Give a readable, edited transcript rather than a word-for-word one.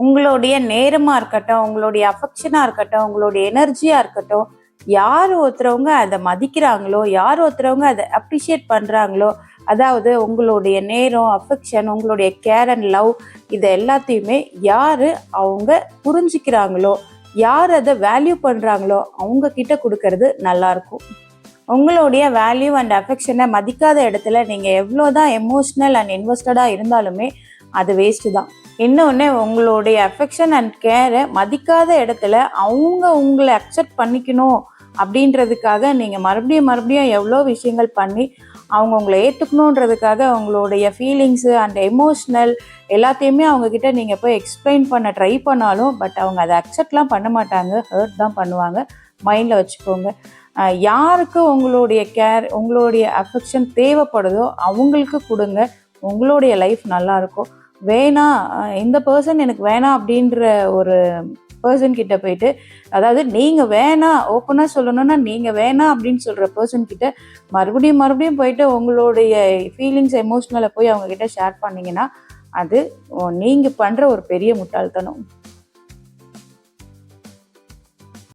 உங்களுடைய நேரமாக இருக்கட்டும், உங்களுடைய அஃபெக்ஷனாக இருக்கட்டும், உங்களுடைய எனர்ஜியாக இருக்கட்டும், யார் ஒருத்தரவங்க அதை மதிக்கிறாங்களோ, யார் ஒருத்தரவங்க அதை அப்ரிஷியேட் பண்ணுறாங்களோ, அதாவது உங்களுடைய நேரம், அஃபெக்ஷன், உங்களுடைய கேர் அண்ட் லவ், இது எல்லாத்தையுமே யார் அவங்க புரிஞ்சுக்கிறாங்களோ, யார் அதை வேல்யூ பண்ணுறாங்களோ அவங்க கிட்ட கொடுக்கறது நல்லாயிருக்கும். உங்களுடைய வேல்யூ அண்ட் அஃபெக்ஷனை மதிக்காத இடத்துல நீங்கள் எவ்வளோ தான் எமோஷ்னல் அண்ட் இன்வெஸ்டடாக இருந்தாலுமே அது வேஸ்ட்டு தான். இன்னொன்று, உங்களுடைய அஃபெக்ஷன் அண்ட் கேரை மதிக்காத இடத்துல அவங்க உங்களை அக்செப்ட் பண்ணிக்கணும் அப்படின்றதுக்காக நீங்கள் மறுபடியும் எவ்வளோ விஷயங்கள் பண்ணி அவங்க உங்களை ஏற்றுக்கணுன்றதுக்காக உங்களுடைய ஃபீலிங்ஸு அண்ட் எமோஷ்னல் எல்லாத்தையுமே அவங்கக்கிட்ட நீங்கள் போய் எக்ஸ்பிளைன் பண்ண ட்ரை பண்ணாலும் பட் அவங்க அதை அக்செப்ட்லாம் பண்ண மாட்டாங்க, ஹர்ட் தான் பண்ணுவாங்க. மைண்டில் வச்சுக்கோங்க. யாருக்கு உங்களுடைய கேர், உங்களுடைய அஃபெக்ஷன் தேவைப்படுதோ அவங்களுக்கு கொடுங்க. உங்களுடைய லைஃப் நல்லாயிருக்கும். வேணாம், இந்த பர்சன் எனக்கு வேணாம் அப்படின்ற ஒரு பர்சன் கிட்ட போயிட்டு, அதாவது நீங்கள் வேணாம், ஓப்பனாக சொல்லணும்னா நீங்கள் வேணாம் அப்படின்னு சொல்கிற பர்சன் கிட்ட மறுபடியும் போயிட்டு உங்களுடைய ஃபீலிங்ஸ், எமோஷ்னலை போய் அவங்கக்கிட்ட ஷேர் பண்ணிங்கன்னா அது நீங்கள் பண்ணுற ஒரு பெரிய முட்டாள்தனம்.